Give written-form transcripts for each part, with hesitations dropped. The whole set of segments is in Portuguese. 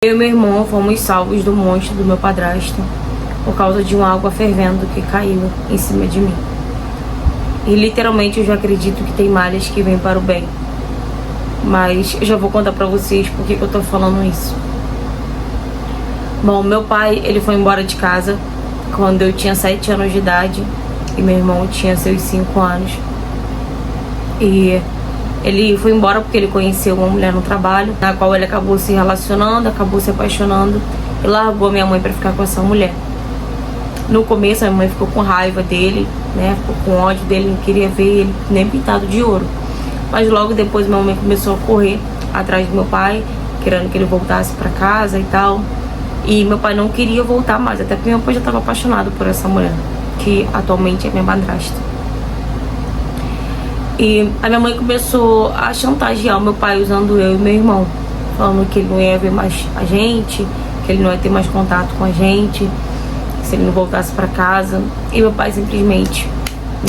Eu e meu irmão fomos salvos do monstro do meu padrasto por causa de uma água fervendo que caiu em cima de mim. E literalmente eu já acredito que tem males que vêm para o bem. Mas eu já vou contar pra vocês por que eu tô falando isso. Bom, meu pai, ele foi embora de casa quando eu tinha 7 anos de idade e meu irmão tinha seus 5 anos. E ele foi embora porque ele conheceu uma mulher no trabalho, na qual ele acabou se relacionando, acabou se apaixonando e largou minha mãe pra ficar com essa mulher. No começo a minha mãe ficou com raiva dele, né? Ficou com ódio dele, não queria ver ele nem pintado de ouro. Mas logo depois minha mãe começou a correr atrás do meu pai, querendo que ele voltasse pra casa e tal. E meu pai não queria voltar mais, até porque meu pai já estava apaixonado por essa mulher, que atualmente é minha madrasta. E a minha mãe começou a chantagear o meu pai usando eu e meu irmão, falando que ele não ia ver mais a gente, que ele não ia ter mais contato com a gente, se ele não voltasse pra casa. E meu pai simplesmente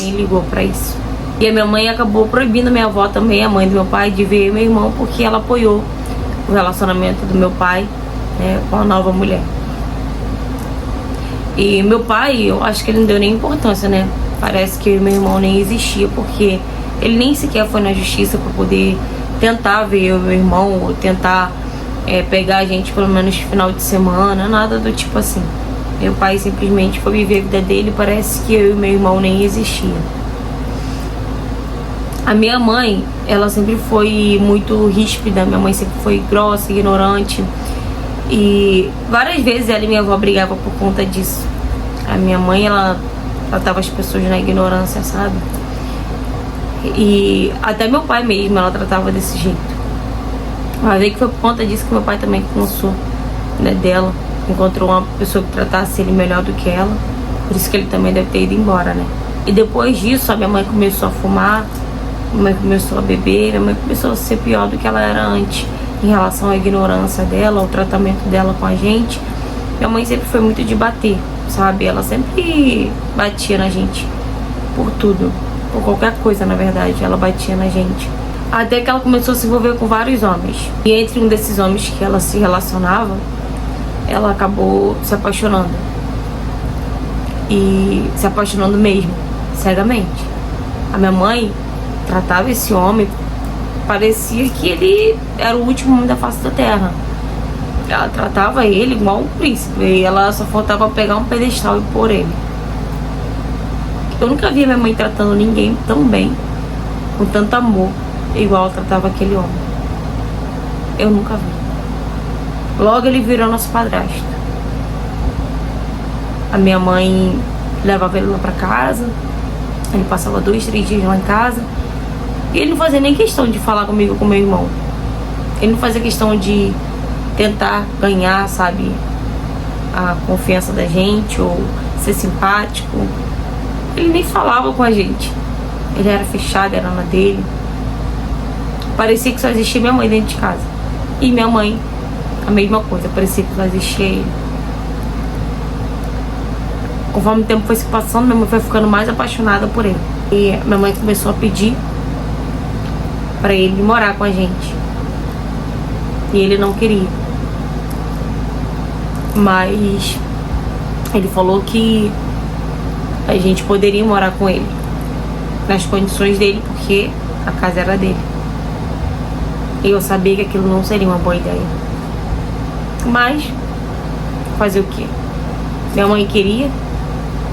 nem ligou pra isso. E a minha mãe acabou proibindo a minha avó também, a mãe do meu pai, de ver meu irmão, porque ela apoiou o relacionamento do meu pai, né, com a nova mulher. E meu pai, eu acho que ele não deu nem importância, né? Parece que meu irmão nem existia, porque ele nem sequer foi na justiça para poder tentar ver eu e meu irmão, ou tentar pegar a gente pelo menos no final de semana, nada do tipo assim. Meu pai simplesmente foi viver a vida dele, parece que eu e meu irmão nem existia. A minha mãe, ela sempre foi muito ríspida, minha mãe sempre foi grossa, ignorante. E várias vezes ela e minha avó brigavam por conta disso. A minha mãe, ela tratava as pessoas na ignorância, sabe? E até meu pai mesmo, ela tratava desse jeito. Mas aí que foi por conta disso que meu pai também cansou, né, dela. Encontrou uma pessoa que tratasse ele melhor do que ela. Por isso que ele também deve ter ido embora, né? E depois disso, a minha mãe começou a fumar, minha mãe começou a beber, minha mãe começou a ser pior do que ela era antes. Em relação à ignorância dela, ao tratamento dela com a gente. Minha mãe sempre foi muito de bater, sabe? Ela sempre batia na gente por tudo, por qualquer coisa, na verdade, ela batia na gente. Até que ela começou a se envolver com vários homens. E entre um desses homens que ela se relacionava, ela acabou se apaixonando. E se apaixonando mesmo, cegamente. A minha mãe tratava esse homem, parecia que ele era o último homem da face da terra. Ela tratava ele igual um príncipe, e ela só faltava pegar um pedestal e pôr ele. Eu nunca vi minha mãe tratando ninguém tão bem, com tanto amor, igual ela tratava aquele homem. Eu nunca vi. Logo ele virou nosso padrasto. A minha mãe levava ele lá pra casa, ele passava 2, 3 dias lá em casa. E ele não fazia nem questão de falar comigo, com meu irmão. Ele não fazia questão de tentar ganhar, sabe, a confiança da gente ou ser simpático. Ele nem falava com a gente. Ele era fechado, era na dele. Parecia que só existia minha mãe dentro de casa. E minha mãe, a mesma coisa, parecia que só existia ele. Conforme o tempo foi se passando, minha mãe foi ficando mais apaixonada por ele. E minha mãe começou a pedir pra ele morar com a gente. E ele não queria. Mas ele falou que a gente poderia morar com ele, nas condições dele, porque a casa era dele. E eu sabia que aquilo não seria uma boa ideia. Mas fazer o quê? Minha mãe queria,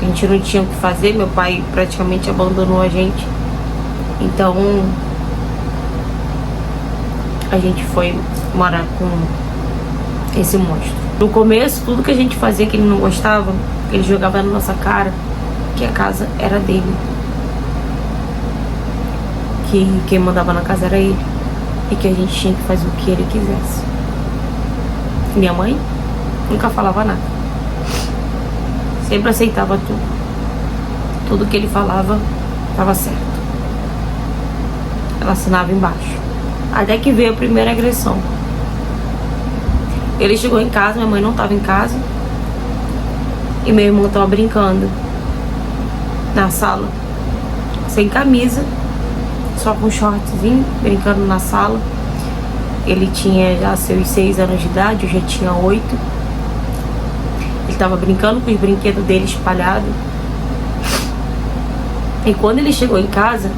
a gente não tinha o que fazer, meu pai praticamente abandonou a gente. Então a gente foi morar com esse monstro. No começo, tudo que a gente fazia que ele não gostava, ele jogava na nossa cara que a casa era dele, que quem mandava na casa era ele, e que a gente tinha que fazer o que ele quisesse. Minha mãe nunca falava nada, sempre aceitava tudo que ele falava estava certo. Ela assinava embaixo. Até que veio a primeira agressão. Ele chegou em casa, minha mãe não estava em casa, e meu irmão estava brincando na sala, sem camisa, só com um shortzinho, brincando na sala. Ele tinha já seus 6 anos de idade, eu já tinha 8. Ele tava brincando com os brinquedos dele espalhados. E quando ele chegou em casa,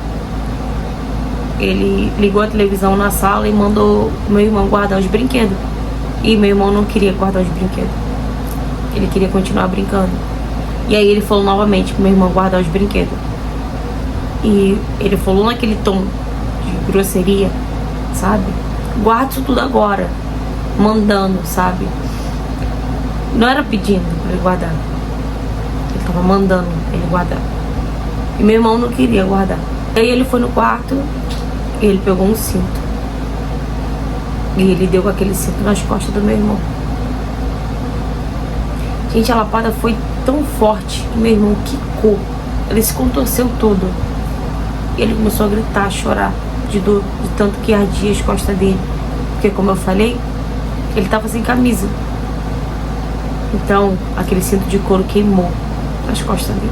ele ligou a televisão na sala e mandou meu irmão guardar os brinquedos. E meu irmão não queria guardar os brinquedos. Ele queria continuar brincando. E aí ele falou novamente pro meu irmão guardar os brinquedos. E ele falou naquele tom de grosseria, sabe? Guarda isso tudo agora. Mandando, sabe? Não era pedindo pra ele guardar. Ele tava mandando ele guardar. E meu irmão não queria guardar. Aí ele foi no quarto e ele pegou um cinto. E ele deu com aquele cinto nas costas do meu irmão. Gente, a lapada foi tão forte que meu irmão quicou. Ele se contorceu todo. E ele começou a gritar, a chorar de dor, de tanto que ardia as costas dele. Porque, como eu falei, ele tava sem camisa. Então, aquele cinto de couro queimou as costas dele.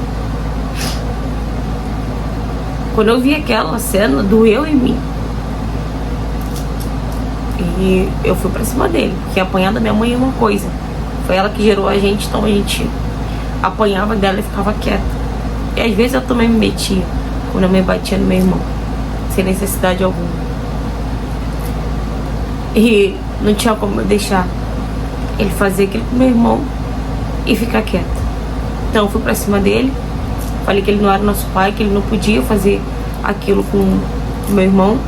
Quando eu vi aquela cena, doeu em mim. E eu fui pra cima dele, porque apanhar da minha mãe é uma coisa. Foi ela que gerou a gente, então a gente apanhava dela e ficava quieta. E às vezes eu também me metia, quando a mãe batia no meu irmão, sem necessidade alguma. E não tinha como eu deixar ele fazer aquilo com meu irmão e ficar quieto. Então eu fui pra cima dele, falei que ele não era nosso pai, que ele não podia fazer aquilo com o meu irmão.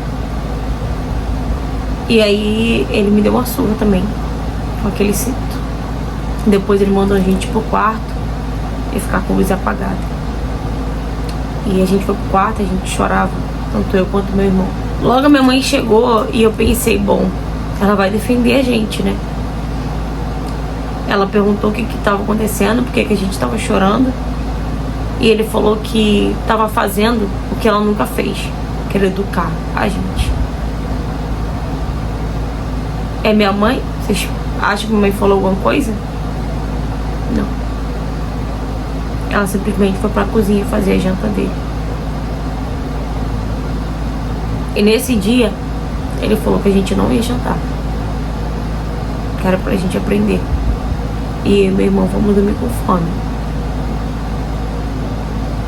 E aí ele me deu uma surra também, com aquele cinto. Depois ele mandou a gente pro quarto e ficar com a luz apagada. E a gente foi pro quarto, a gente chorava, tanto eu quanto meu irmão. Logo a minha mãe chegou e eu pensei, bom, ela vai defender a gente, né? Ela perguntou o que estava acontecendo, porque que a gente estava chorando. E ele falou que estava fazendo o que ela nunca fez, que era educar a gente. É minha mãe? Vocês acham que minha mãe falou alguma coisa? Não. Ela simplesmente foi pra cozinha fazer a janta dele. E nesse dia, ele falou que a gente não ia jantar, que era pra gente aprender. E eu e meu irmão fomos dormir com fome.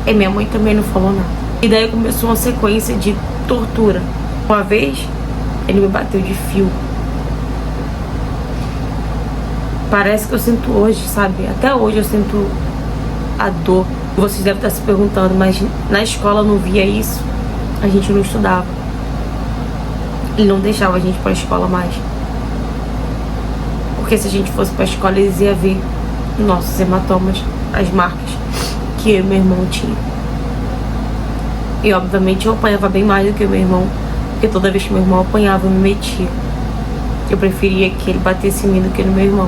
E minha mãe também não falou nada. E daí começou uma sequência de tortura. Uma vez, ele me bateu de fio. Parece que eu sinto hoje, sabe? Até hoje eu sinto a dor. Vocês devem estar se perguntando, mas na escola eu não via isso. A gente não estudava. Ele não deixava a gente ir pra escola mais. Porque se a gente fosse pra escola, eles iam ver nossos hematomas, as marcas que eu e meu irmão tinha. E obviamente eu apanhava bem mais do que o meu irmão, porque toda vez que meu irmão apanhava, eu me metia. Eu preferia que ele batesse em mim do que no meu irmão.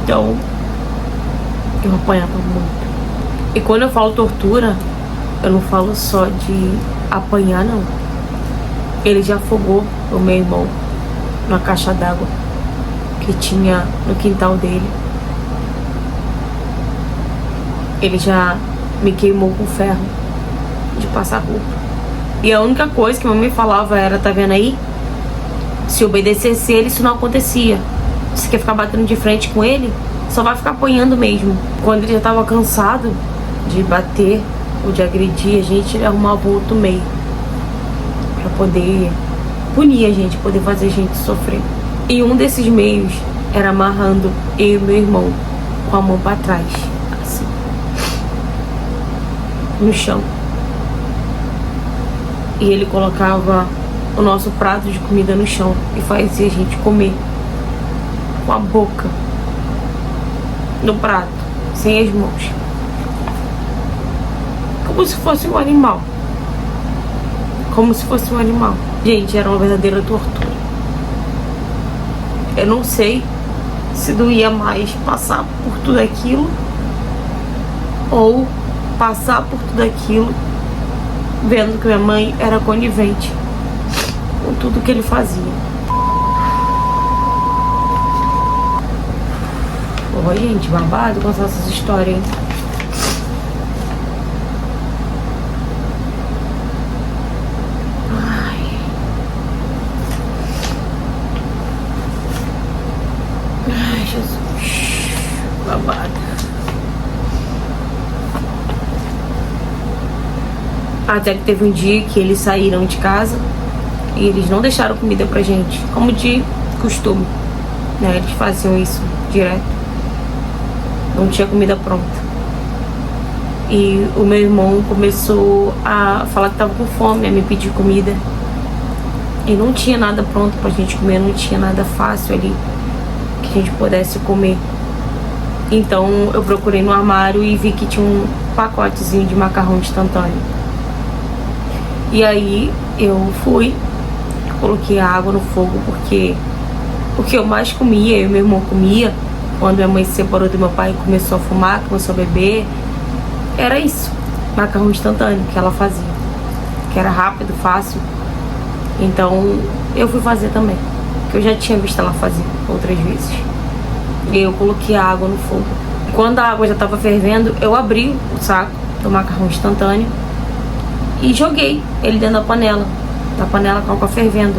Então, eu apanhava muito. E quando eu falo tortura, eu não falo só de apanhar, não. Ele já afogou o meu irmão numa caixa d'água que tinha no quintal dele. Ele já me queimou com ferro de passar roupa. E a única coisa que a mamãe falava era, tá vendo aí? Se obedecesse ele, isso não acontecia. Você quer ficar batendo de frente com ele, só vai ficar apanhando mesmo. Quando ele já tava cansado de bater ou de agredir a gente, ele arrumava outro meio pra poder punir a gente, poder fazer a gente sofrer. E um desses meios era amarrando eu e meu irmão com a mão pra trás, assim, no chão. E ele colocava o nosso prato de comida no chão e fazia a gente comer com a boca no prato, sem as mãos, como se fosse um animal. Como se fosse um animal. Gente, era uma verdadeira tortura. Eu não sei se doía mais passar por tudo aquilo ou passar por tudo aquilo vendo que minha mãe era conivente com tudo que ele fazia. Pô, gente, babado contar essas histórias, hein? isso. Babado. Até que teve um dia que eles saíram de casa e eles não deixaram comida pra gente, como de costume, né? Eles faziam isso direto. Não tinha comida pronta. E o meu irmão começou a falar que tava com fome, a me pedir comida. E não tinha nada pronto pra gente comer, não tinha nada fácil ali que a gente pudesse comer. Então eu procurei no armário e vi que tinha um pacotezinho de macarrão instantâneo. E aí eu fui, coloquei a água no fogo, porque o que eu mais comia, eu e meu irmão comia, quando minha mãe se separou do meu pai e começou a fumar, começou a beber, era isso, macarrão instantâneo que ela fazia, que era rápido, fácil. Então eu fui fazer também, que eu já tinha visto ela fazer outras vezes. E eu coloquei a água no fogo. Quando a água já estava fervendo, eu abri o saco do macarrão instantâneo e joguei ele dentro da panela com a água fervendo.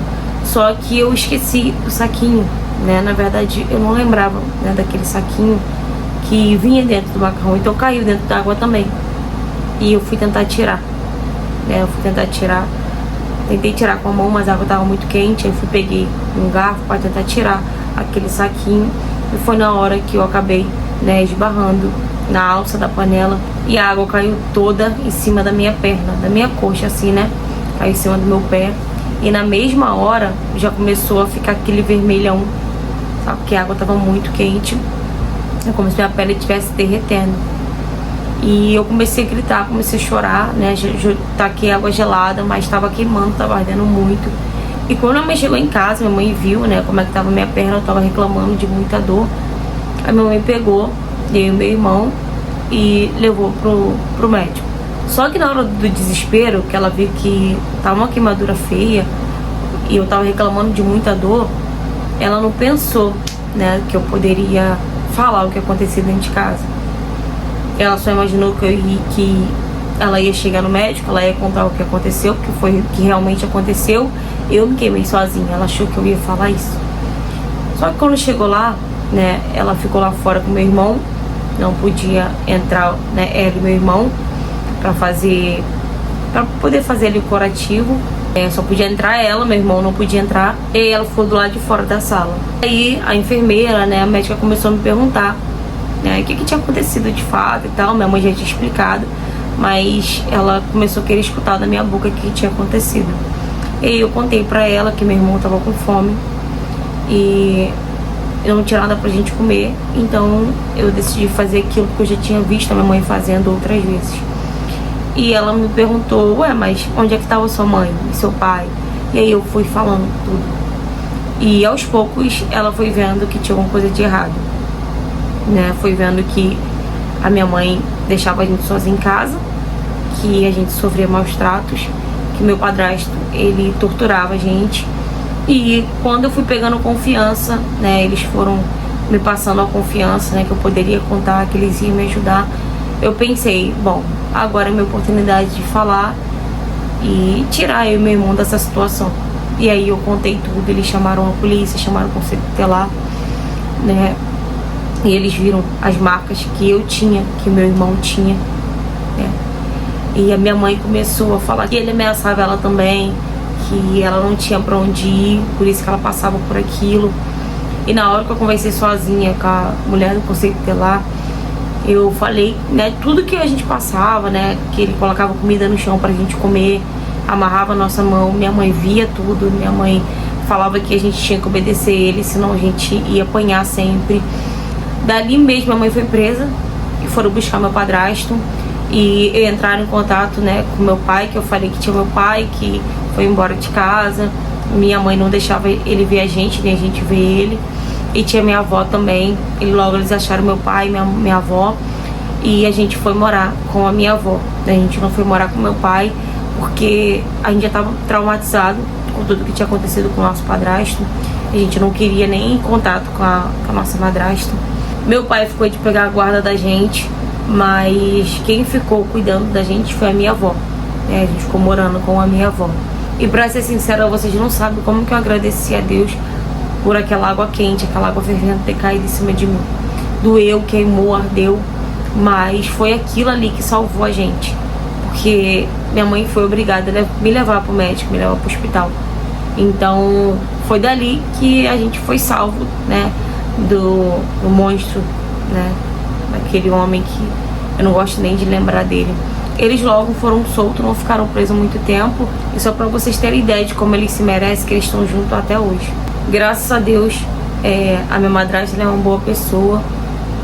Só que eu esqueci o saquinho, né? Na verdade, eu não lembrava, né, daquele saquinho que vinha dentro do macarrão, então caiu dentro da água também. E eu fui tentar tirar, né? Tentei tirar com a mão, mas a água estava muito quente. Aí peguei um garfo para tentar tirar aquele saquinho. E foi na hora que eu acabei, né, esbarrando na alça da panela. E a água caiu toda em cima da minha perna, da minha coxa, assim, né? Caiu em cima do meu pé. E na mesma hora já começou a ficar aquele vermelhão, sabe? Porque a água estava muito quente. É como se minha pele estivesse derretendo. E eu comecei a gritar, comecei a chorar, né? Taquei água gelada, mas estava queimando, estava ardendo muito. E quando minha mãe chegou em casa, minha mãe viu, né, como é que tava minha perna, eu tava reclamando de muita dor. A minha mãe pegou, eu e meu irmão, e levou pro médico. Só que na hora do desespero, que ela viu que tava uma queimadura feia e eu tava reclamando de muita dor, ela não pensou, né, que eu poderia falar o que aconteceu dentro de casa. Ela só imaginou que ela ia chegar no médico, ela ia contar o que aconteceu, porque foi o que realmente aconteceu. Eu me queimei sozinha, ela achou que eu ia falar isso. Só que quando chegou lá, né, ela ficou lá fora com meu irmão, não podia entrar, né, ela e meu irmão, pra poder fazer ali o curativo. Só podia entrar ela, meu irmão não podia entrar, e ela ficou do lado de fora da sala. Aí a enfermeira, né, a médica começou a me perguntar, né, o que tinha acontecido de fato e tal. Minha mãe já tinha explicado, mas ela começou a querer escutar da minha boca o que tinha acontecido. E aí eu contei pra ela que meu irmão tava com fome e eu não tinha nada pra gente comer, então eu decidi fazer aquilo que eu já tinha visto a minha mãe fazendo outras vezes. E ela me perguntou, ué, mas onde é que tava sua mãe e seu pai? E aí eu fui falando tudo. E aos poucos ela foi vendo que tinha alguma coisa de errado, né? Foi vendo que a minha mãe deixava a gente sozinha em casa, que a gente sofria maus tratos, que meu padrasto, ele torturava a gente. E quando eu fui pegando confiança, né, eles foram me passando a confiança, né, que eu poderia contar, que eles iam me ajudar. Eu pensei, bom, agora é minha oportunidade de falar e tirar eu e meu irmão dessa situação. E aí eu contei tudo, eles chamaram a polícia, chamaram o conselho tutelar, né, e eles viram as marcas que eu tinha, que meu irmão tinha, né. E a minha mãe começou a falar que ele ameaçava ela também, que ela não tinha pra onde ir, por isso que ela passava por aquilo. E na hora que eu conversei sozinha com a mulher do conselho tutelar, eu falei, né, tudo que a gente passava, né, que ele colocava comida no chão pra gente comer, amarrava a nossa mão, minha mãe via tudo, minha mãe falava que a gente tinha que obedecer ele, senão a gente ia apanhar sempre. Dali mesmo a mãe foi presa e foram buscar meu padrasto e entraram em contato, né, com meu pai, que eu falei que tinha meu pai que foi embora de casa, minha mãe não deixava ele ver a gente, nem a gente ver ele, e tinha minha avó também. E logo eles acharam meu pai e minha avó, e a gente foi morar com a minha avó. A gente não foi morar com meu pai porque a gente já estava traumatizado com tudo que tinha acontecido com o nosso padrasto. A gente não queria nem contato com a nossa madrasta. Meu pai ficou de pegar a guarda da gente, mas quem ficou cuidando da gente foi a minha avó. A gente ficou morando com a minha avó. E pra ser sincera, vocês não sabem como que eu agradeci a Deus por aquela água quente, aquela água fervendo ter caído em cima de mim. Doeu, queimou, ardeu, mas foi aquilo ali que salvou a gente. Porque minha mãe foi obrigada a me levar pro médico, me levar pro hospital. Então foi dali que a gente foi salvo, né, do monstro, né, daquele homem que eu não gosto nem de lembrar dele. Eles logo foram soltos, não ficaram presos muito tempo. E só pra vocês terem ideia de como eles se merecem, que eles estão juntos até hoje. Graças a Deus, a minha madrasta é uma boa pessoa.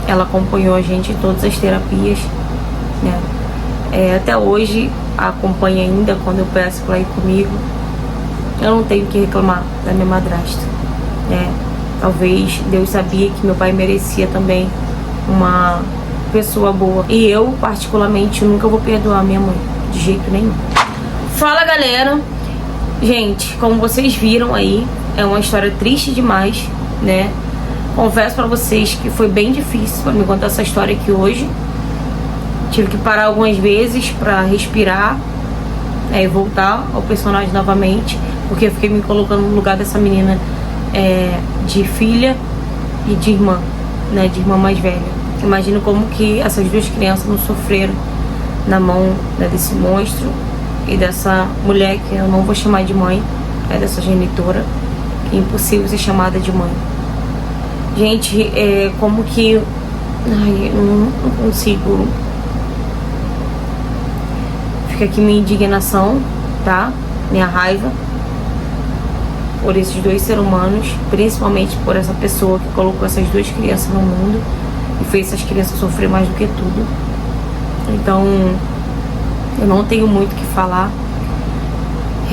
Ela acompanhou a gente em todas as terapias, né. Até hoje acompanha ainda quando eu peço pra ir comigo. Eu não tenho que reclamar da minha madrasta, né. Talvez Deus sabia que meu pai merecia também uma pessoa boa. E eu, particularmente, nunca vou perdoar minha mãe, de jeito nenhum. Fala, galera. Gente, como vocês viram aí, é uma história triste demais, né. Confesso pra vocês que foi bem difícil pra me contar essa história aqui hoje. Tive que parar algumas vezes pra respirar, e voltar ao personagem novamente, porque eu fiquei me colocando no lugar dessa menina, de filha e de irmã, né, de irmã mais velha. Imagino como que essas duas crianças não sofreram na mão, né, desse monstro e dessa mulher que eu não vou chamar de mãe, dessa genitora, que é impossível ser chamada de mãe. Gente, como que... Ai, eu não consigo... Fica aqui minha indignação, tá? Minha raiva por esses dois seres humanos, principalmente por essa pessoa que colocou essas duas crianças no mundo e fez essas crianças sofrer mais do que tudo. Então, eu não tenho muito o que falar.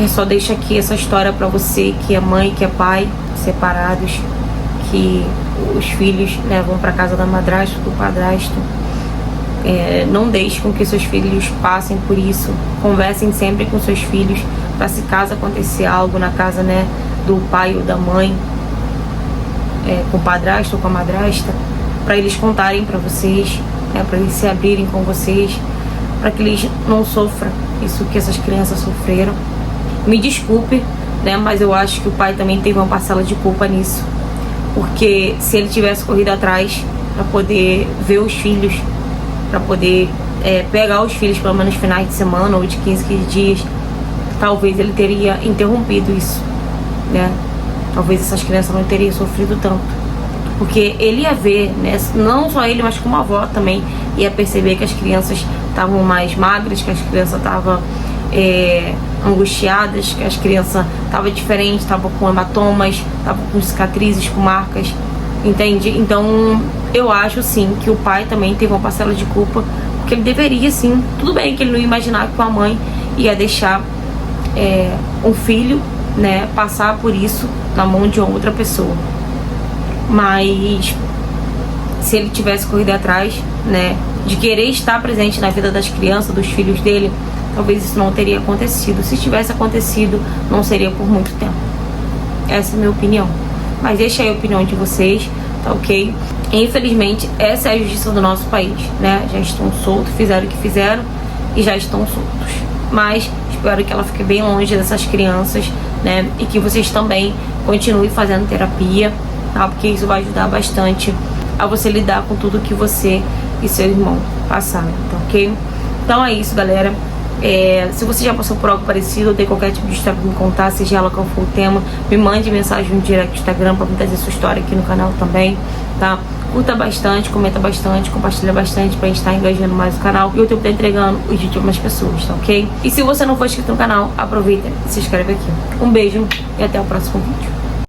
Só deixo aqui essa história pra você que é mãe, que é pai, separados, que os filhos vão pra casa da madrasta, do padrasto. Não deixe com que seus filhos passem por isso. Conversem sempre com seus filhos para, se caso acontecer algo na casa, né, do pai ou da mãe, com o padrasto ou com a madrasta, para eles contarem para vocês, para eles se abrirem com vocês, para que eles não sofram isso que essas crianças sofreram. Me desculpe, né, mas eu acho que o pai também teve uma parcela de culpa nisso, porque se ele tivesse corrido atrás para poder ver os filhos, para poder pegar os filhos pelo menos finais de semana ou de 15 dias, talvez ele teria interrompido isso, né? Talvez essas crianças não teriam sofrido tanto, porque ele ia ver, né? Não só ele, mas como a avó também ia perceber que as crianças estavam mais magras, que as crianças estavam angustiadas, que as crianças estavam diferentes, estavam com hematomas, estavam com cicatrizes, com marcas, entende? Então eu acho sim que o pai também teve uma parcela de culpa, porque ele deveria sim, tudo bem que ele não ia imaginar que a mãe ia deixar um filho, né, passar por isso na mão de outra pessoa, mas se ele tivesse corrido atrás, né, de querer estar presente na vida das crianças, dos filhos dele, talvez isso não teria acontecido. Se tivesse acontecido, não seria por muito tempo. Essa é a minha opinião, mas deixa aí a opinião de vocês, tá ok? Infelizmente, essa é a justiça do nosso país, né? Já estão soltos, fizeram o que fizeram e já estão soltos. Mas espero que ela fique bem longe dessas crianças, né? E que vocês também continuem fazendo terapia, tá? Porque isso vai ajudar bastante a você lidar com tudo que você e seu irmão passaram, tá ok? Então é isso, galera. Se você já passou por algo parecido ou tem qualquer tipo de história pra me contar, seja ela qual for o tema, me mande mensagem no direct do Instagram pra me trazer sua história aqui no canal também, tá? Curta bastante, comenta bastante, compartilha bastante pra gente estar engajando mais o canal e o YouTube tá entregando os vídeos pra mais pessoas, tá ok? E se você não for inscrito no canal, aproveita e se inscreve aqui. Um beijo e até o próximo vídeo.